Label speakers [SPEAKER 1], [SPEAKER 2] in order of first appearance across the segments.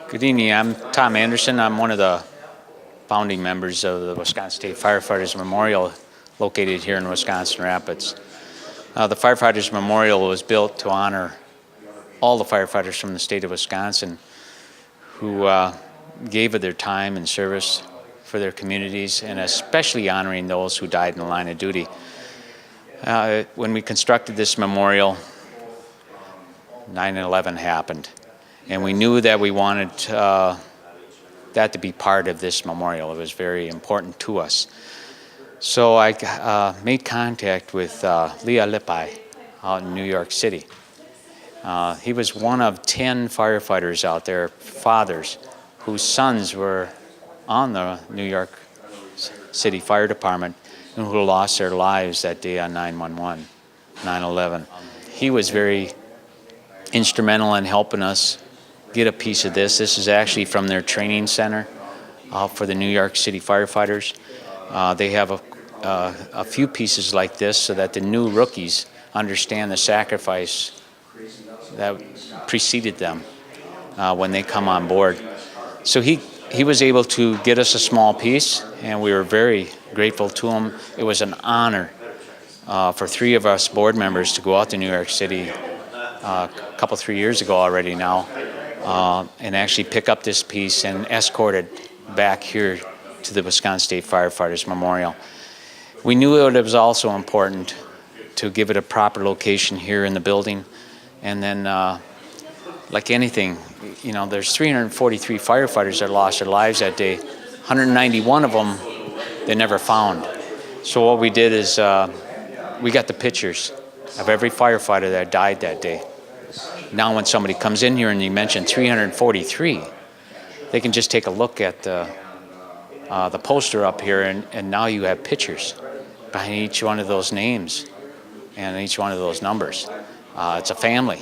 [SPEAKER 1] Good evening. I'm Tom Anderson. I'm one of the founding members of the Wisconsin State Firefighters Memorial located here in Wisconsin Rapids. The Firefighters Memorial was built to honor all the firefighters from the state of Wisconsin who gave of their time and service for their communities, and especially honoring those who died in the line of duty. When we constructed this memorial, 9/11 happened. And we knew that we wanted that to be part of this memorial. It was very important to us. So I made contact with Leah Lippi out in New York City. He was one of 10 firefighters out there, fathers, whose sons were on the New York City Fire Department and who lost their lives that day on 9/11. He was very instrumental in helping us get a piece of this. This is actually from their training center for the New York City firefighters. They have a few pieces like this so that the new rookies understand the sacrifice that preceded them when they come on board. So he was able to get us a small piece, and we were very grateful to him. It was an honor for 3 of us board members to go out to New York City a couple, 3 years ago already now, and actually pick up this piece and escort it back here to the Wisconsin State Firefighters Memorial. We knew it was also important to give it a proper location here in the building, and then like anything, you know, there's 343 firefighters that lost their lives that day. 191 of them they never found. So what we did is we got the pictures of every firefighter that died that day. Now when somebody comes in here and you mention 343, they can just take a look at the poster up here, and now you have pictures behind each one of those names and each one of those numbers. It's a family.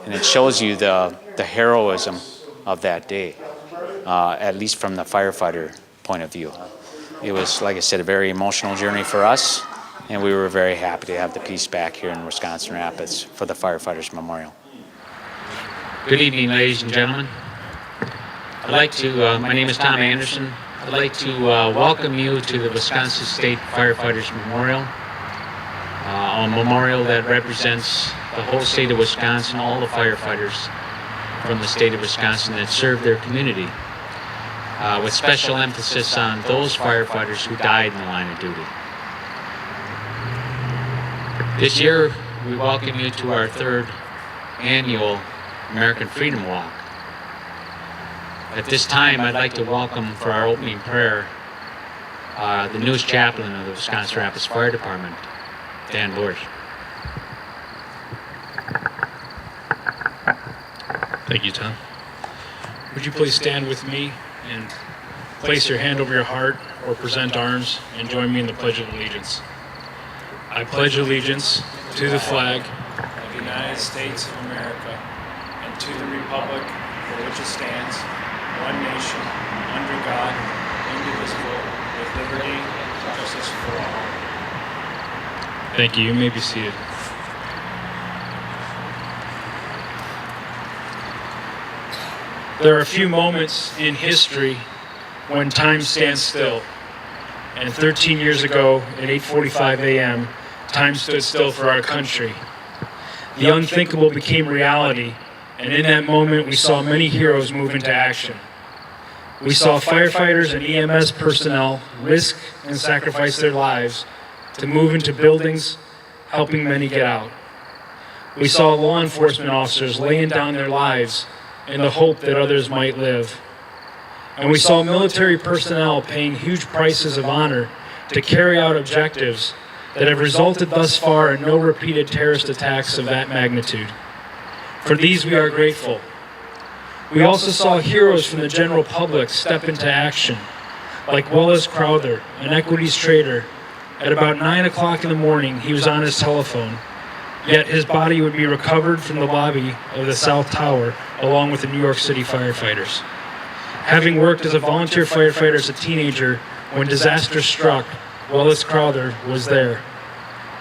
[SPEAKER 1] And it shows you the heroism of that day, at least from the firefighter point of view. It was, like I said, a very emotional journey for us, and we were very happy to have the piece back here in Wisconsin Rapids for the Firefighters Memorial.
[SPEAKER 2] Good evening, ladies and gentlemen. I'd like to, my name is Tom Anderson. I'd like to welcome you to the Wisconsin State Firefighters Memorial, a memorial that represents the whole state of Wisconsin, all the firefighters from the state of Wisconsin that serve their community, with special emphasis on those firefighters who died in the line of duty. This year, we welcome you to our 3rd annual American Freedom Walk. At this time, I'd like to welcome for our opening prayer the newest chaplain of the Wisconsin Rapids Fire Department, Dan Bush.
[SPEAKER 3] Thank you, Tom. Would you please stand with me and place your hand over your heart or present arms and join me in the Pledge of Allegiance. I pledge allegiance to the flag of the United States of America and to the republic for which it stands, one nation, under God, indivisible, with liberty and justice for all. Thank you. You may be seated. There are a few moments in history when time stands still. And 13 years ago at 8:45 a.m., time stood still for our country. The unthinkable became reality, and in that moment we saw many heroes move into action. We saw firefighters and EMS personnel risk and sacrifice their lives to move into buildings, helping many get out. We saw law enforcement officers laying down their lives in the hope that others might live. And we saw military personnel paying huge prices of honor to carry out objectives that have resulted thus far in no repeated terrorist attacks of that magnitude. For these we are grateful. We also saw heroes from the general public step into action, like Wallace Crowther, an equities trader. At about 9 o'clock in the morning, he was on his telephone, yet his body would be recovered from the lobby of the South Tower along with the New York City firefighters. Having worked as a volunteer firefighter as a teenager, when disaster struck, Wallace Crowther was there.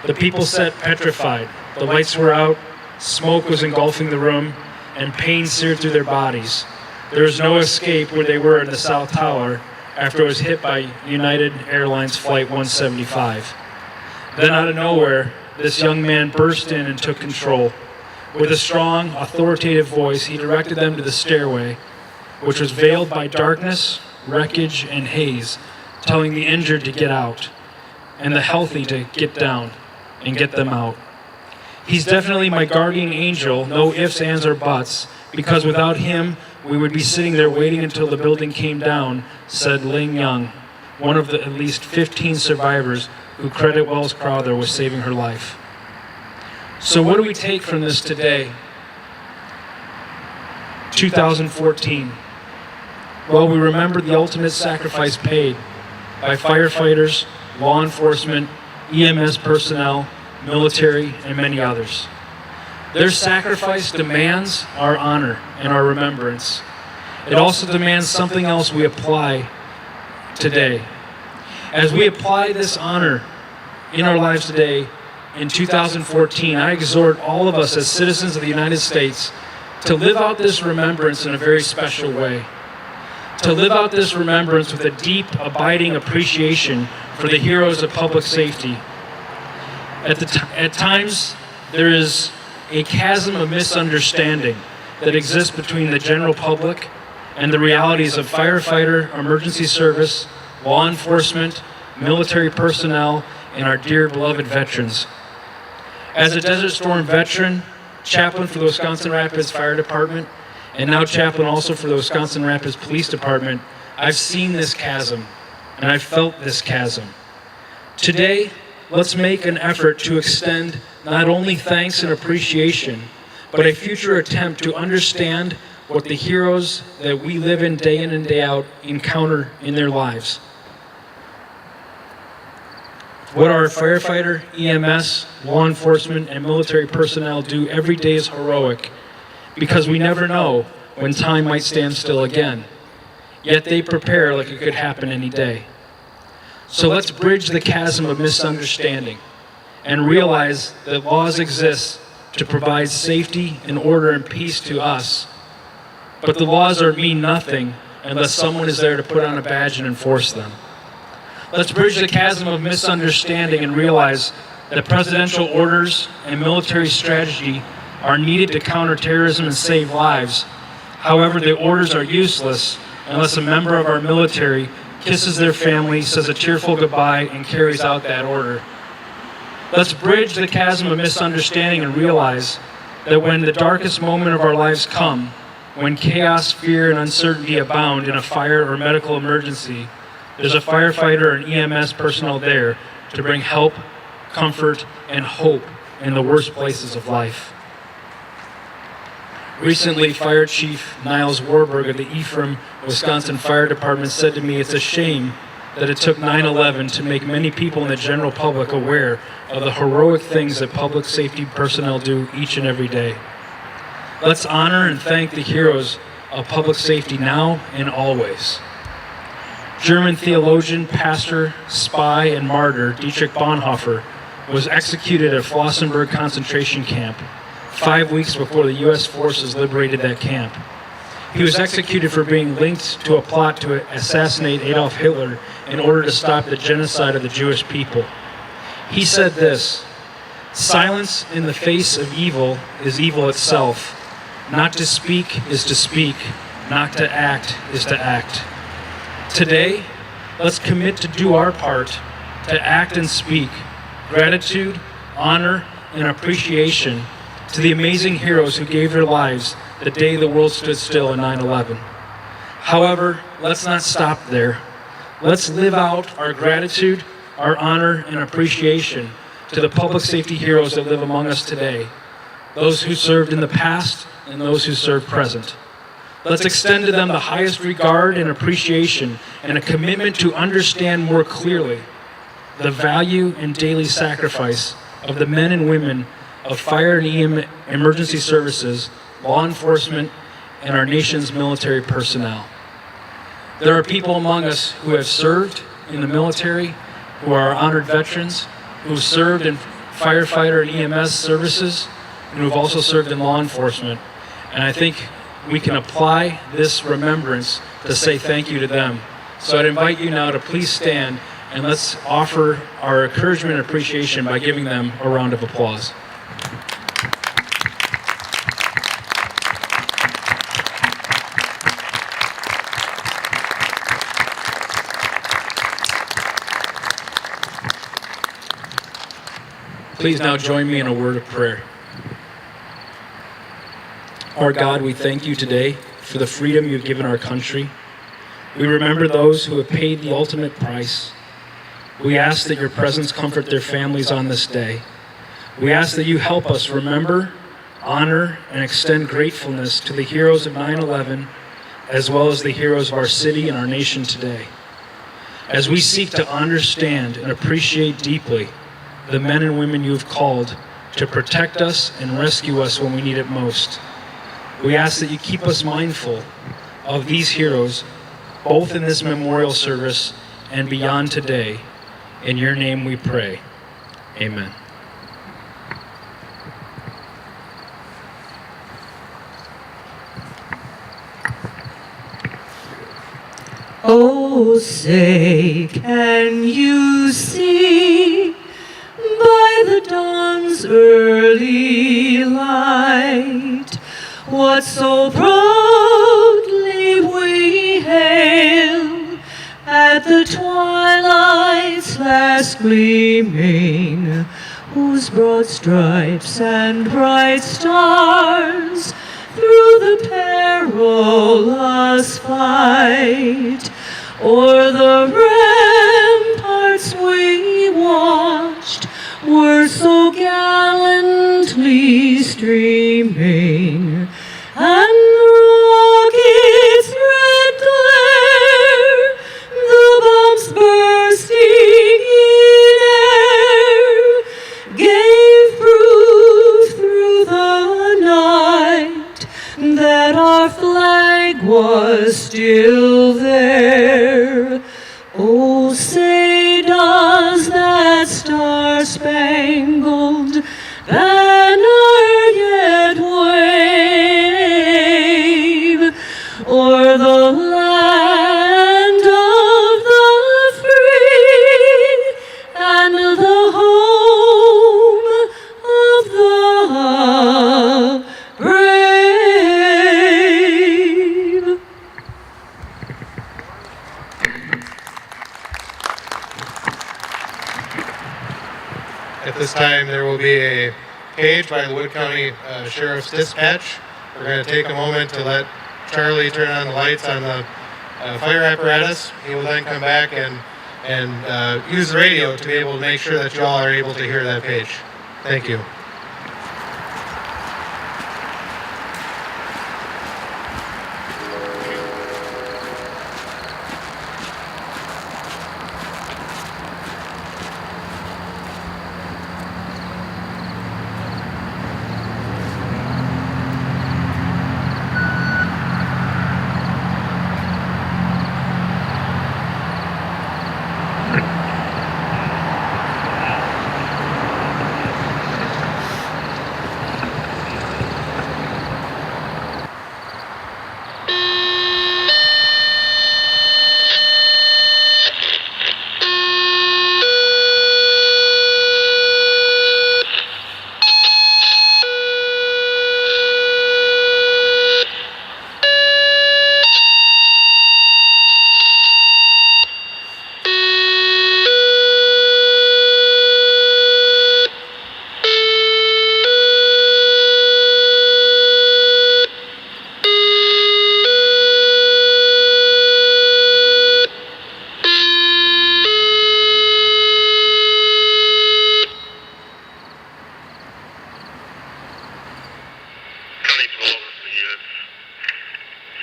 [SPEAKER 3] The people sat petrified. The lights were out, smoke was engulfing the room, and pain seared through their bodies. There was no escape where they were in the South Tower after it was hit by United Airlines Flight 175. Then out of nowhere, this young man burst in and took control. With a strong, authoritative voice, he directed them to the stairway, which was veiled by darkness, wreckage, and haze, telling the injured to get out, and the healthy to get down and get them out. He's definitely my guardian angel, no ifs, ands, or buts, because without him, we would be sitting there waiting until the building came down, said Ling Young, one of the at least 15 survivors who credit Wallace Crowther with saving her life. So what do we take from this today? 2014. Well, we remember the ultimate sacrifice paid by firefighters, law enforcement, EMS personnel, military, and many others. Their sacrifice demands our honor and our remembrance. It also demands something else we apply today. As we apply this honor in our lives today, in 2014, I exhort all of us as citizens of the United States to live out this remembrance in a very special way. To live out this remembrance with a deep, abiding appreciation for the heroes of public safety. At times, there is a chasm of misunderstanding that exists between the general public and the realities of firefighter, emergency service, law enforcement, military personnel, and our dear beloved veterans. As a Desert Storm veteran, chaplain for the Wisconsin Rapids Fire Department, and now chaplain also for the Wisconsin Rapids Police Department, I've seen this chasm, and I've felt this chasm. Today, let's make an effort to extend not only thanks and appreciation, but a future attempt to understand what the heroes that we live in and day out encounter in their lives. What our firefighter, EMS, law enforcement, and military personnel do every day is heroic, because we never know when time might stand still again. Yet they prepare like it could happen any day. So let's bridge the chasm of misunderstanding and realize that laws exist to provide safety and order and peace to us. But the laws mean nothing unless someone is there to put on a badge and enforce them. Let's bridge the chasm of misunderstanding and realize that presidential orders and military strategy are needed to counter terrorism and save lives. However, the orders are useless unless a member of our military kisses their family, says a tearful goodbye, and carries out that order. Let's bridge the chasm of misunderstanding and realize that when the darkest moment of our lives come, when chaos, fear, and uncertainty abound in a fire or medical emergency, there's a firefighter and EMS personnel there to bring help, comfort, and hope in the worst places of life. Recently, Fire Chief Niles Warburg of the Ephraim, Wisconsin Fire Department said to me, "It's a shame that it took 9/11 to make many people in the general public aware of the heroic things that public safety personnel do each and every day." Let's honor and thank the heroes of public safety now and always. German theologian, pastor, spy, and martyr Dietrich Bonhoeffer was executed at Flossenburg concentration camp 5 weeks before the U.S. forces liberated that camp. He was executed for being linked to a plot to assassinate Adolf Hitler in order to stop the genocide of the Jewish people. He said this, "Silence in the face of evil is evil itself. Not to speak is to speak. Not to act is to act." Today, let's commit to do our part, to act and speak gratitude, honor, and appreciation to the amazing heroes who gave their lives the day the world stood still in 9/11. However, let's not stop there. Let's live out our gratitude, our honor, and appreciation to the public safety heroes that live among us today, those who served in the past and those who serve present. Let's extend to them the highest regard and appreciation and a commitment to understand more clearly the value and daily sacrifice of the men and women of fire and emergency services, law enforcement, and our nation's military personnel. There are people among us who have served in the military, who are honored veterans, who have served in firefighter and EMS services, and who have also served in law enforcement. And I think we can apply this remembrance to say thank you to them. So I'd invite you now to please stand and let's offer our encouragement and appreciation by giving them a round of applause. Please now join me in a word of prayer. Our God, we thank you today for the freedom you've given our country. We remember those who have paid the ultimate price. We ask that your presence comfort their families on this day. We ask that you help us remember, honor, and extend gratefulness to the heroes of 9/11, as well as the heroes of our city and our nation today. As we seek to understand and appreciate deeply the men and women you have called to protect us and rescue us when we need it most, we ask that you keep us mindful of these heroes, both in this memorial service and beyond today. In your name we pray. Amen.
[SPEAKER 4] Oh, say, can you see by the dawn's early light what so proudly we hail at the twilight's last gleaming, whose broad stripes and bright stars through the perilous fight o'er the ramparts we watched were so gallantly streaming, and the rocket's red glare, the bombs bursting in air, gave proof through the night that our flag was still there. Oh, say, does that star-spangled banner yet wave o'er the land of the free and the home of the brave?
[SPEAKER 5] At this time, there will be a page by the Wood County Sheriff's Dispatch. We're going to take a moment to let Charlie turn on the lights on the fire apparatus. He will then come back and use the radio to be able to make sure that you all are able to hear that page. Thank you.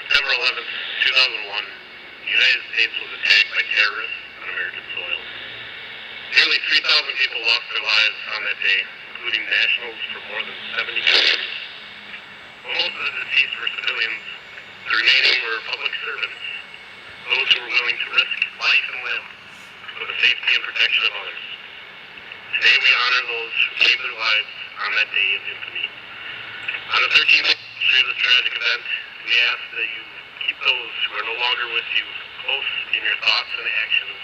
[SPEAKER 6] September 11th, 2001, the United States was attacked by terrorists on American soil. Nearly 3,000 people lost their lives on that day, including nationals from more than 70 countries. Most of the deceased were civilians. The remaining were public servants. those who were willing to risk life and limb for the safety and protection of others. Today we honor those who gave their lives on that day of infamy. On the 13th anniversary of this tragic event, we ask that you keep those who are no longer with you close in your thoughts and actions,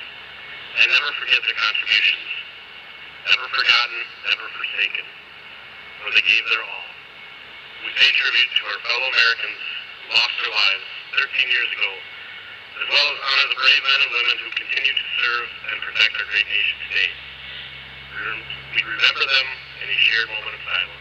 [SPEAKER 6] and never forget their contributions. Never forgotten, never forsaken, for they gave their all. We pay tribute to our fellow Americans who lost their lives 13 years ago, as well as honor the brave men and women who continue to serve and protect our great nation today. We remember them in a shared moment of silence.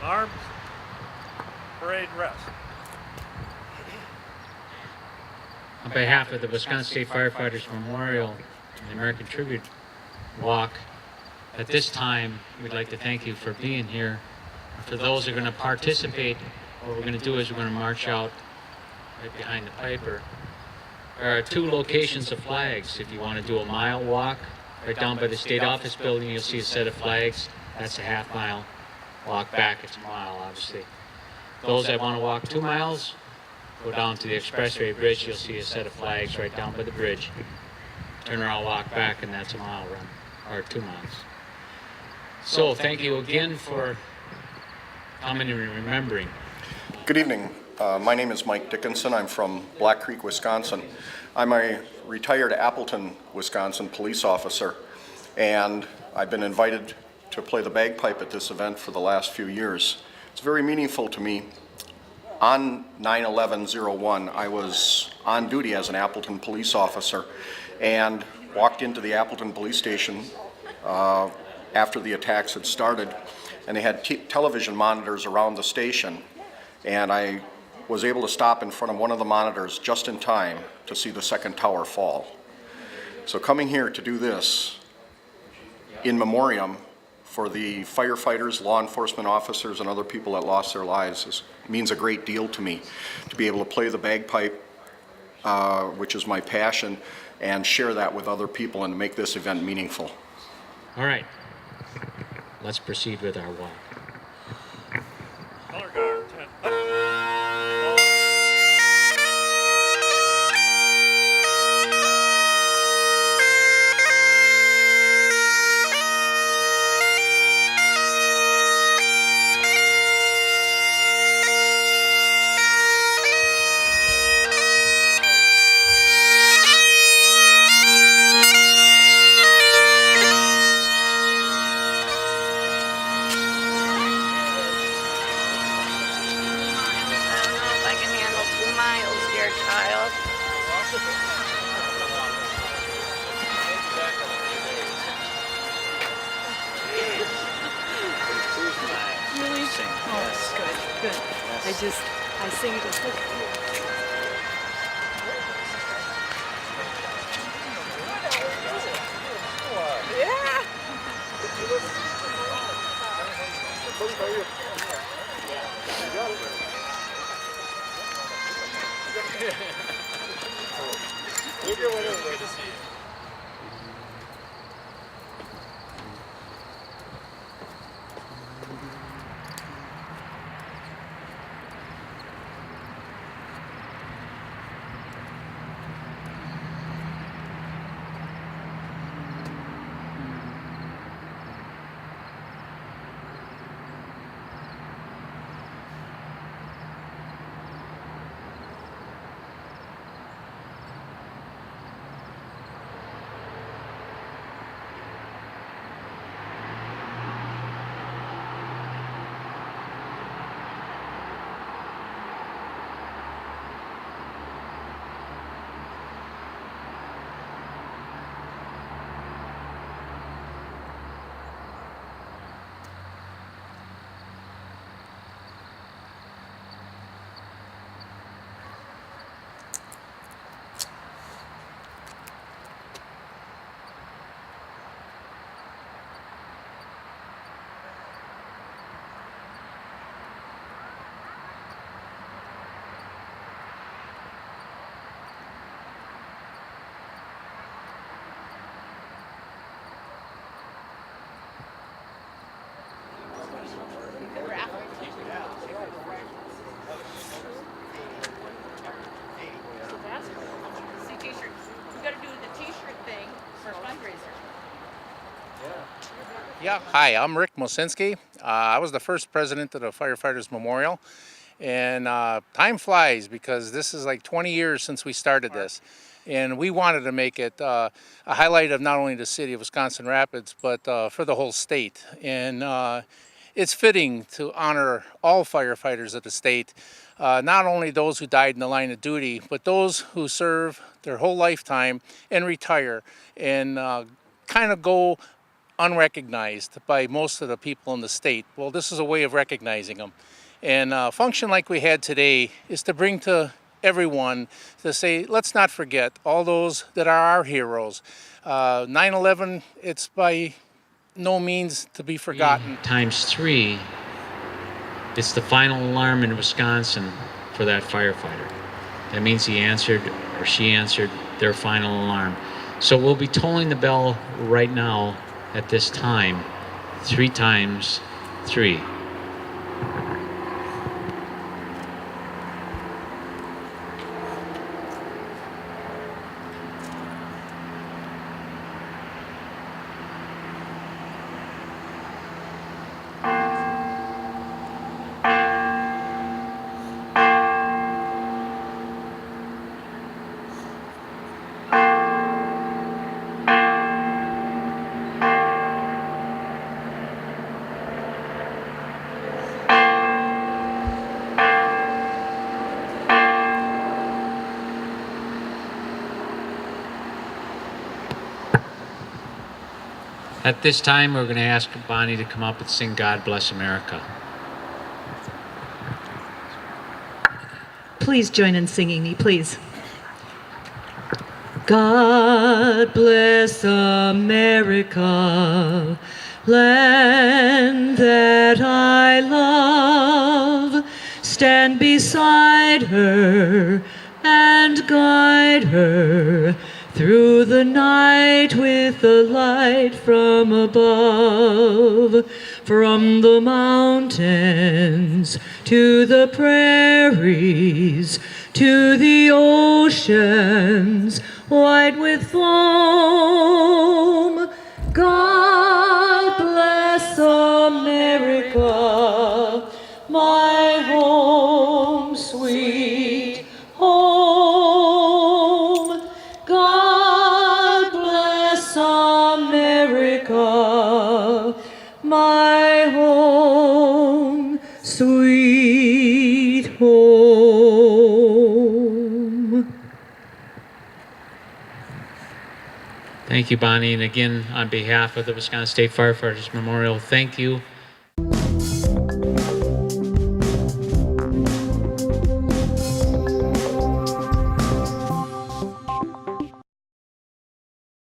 [SPEAKER 7] Arms, parade, rest.
[SPEAKER 2] On behalf of the Wisconsin State Firefighters Memorial and the American Tribute Walk, at this time, we'd like to thank you for being here. For those who are going to participate, what we're going to do is we're going to march out right behind the Piper. There are two locations of flags. If you want to do a mile walk Right down by the state office building, you'll see a set of flags. That's a half-mile. Walk back, it's a mile, obviously. Those that want to walk 2 miles, go down to the expressway bridge. You'll see a set of flags right down by the bridge. Turn around, walk back, and that's a mile run, or 2 miles. So thank you again for coming and remembering.
[SPEAKER 8] Good evening. My name is Mike Dickinson. I'm from Black Creek, Wisconsin. I'm a retired Appleton, Wisconsin police officer, and I've been invited to play the bagpipe at this event for the last few years. It's very meaningful to me. On 9/11/01, I was on duty as an Appleton police officer and walked into the Appleton police station after the attacks had started, and they had television monitors around the station, and I was able to stop in front of one of the monitors just in time to see the second tower fall. So coming here to do this in memoriam for the firefighters, law enforcement officers, and other people that lost their lives means a great deal to me. To be able to play the bagpipe, which is my passion, and share that with other people and make this event meaningful.
[SPEAKER 2] All right, let's proceed with our walk.
[SPEAKER 7] Color guard, 10.
[SPEAKER 4] I sing it as well.
[SPEAKER 7] Good to see you.
[SPEAKER 9] Yeah, hi, I'm Rick Mosinski. I was the first president of the Firefighters Memorial, and time flies because this is like 20 years since we started this, and we wanted to make it a highlight of not only the city of Wisconsin Rapids, but for the whole state. And it's fitting to honor all firefighters of the state, not only those who died in the line of duty, but those who serve their whole lifetime and retire and kind of go unrecognized by most of the people in the state. Well, this is a way of recognizing them. And a function like we had today is to bring to everyone to say, let's not forget all those that are our heroes. 9/11, it's by no means to be forgotten.
[SPEAKER 2] Times 3, it's the final alarm in Wisconsin for that firefighter. That means he answered or she answered their final alarm. So we'll be tolling the bell right now at this time, 3 times 3. At this time, we're going to ask Bonnie to come up and sing God Bless America.
[SPEAKER 4] Please join in singing me, please. God bless America, land that I love. Stand beside her and guide her through the night with the light from above. From the mountains to the prairies, to the oceans white with foam. God bless America, my home, sweet home. God bless America, my home, sweet home.
[SPEAKER 2] Thank you, Bonnie. And again, on behalf of the Wisconsin State Firefighters Memorial, thank you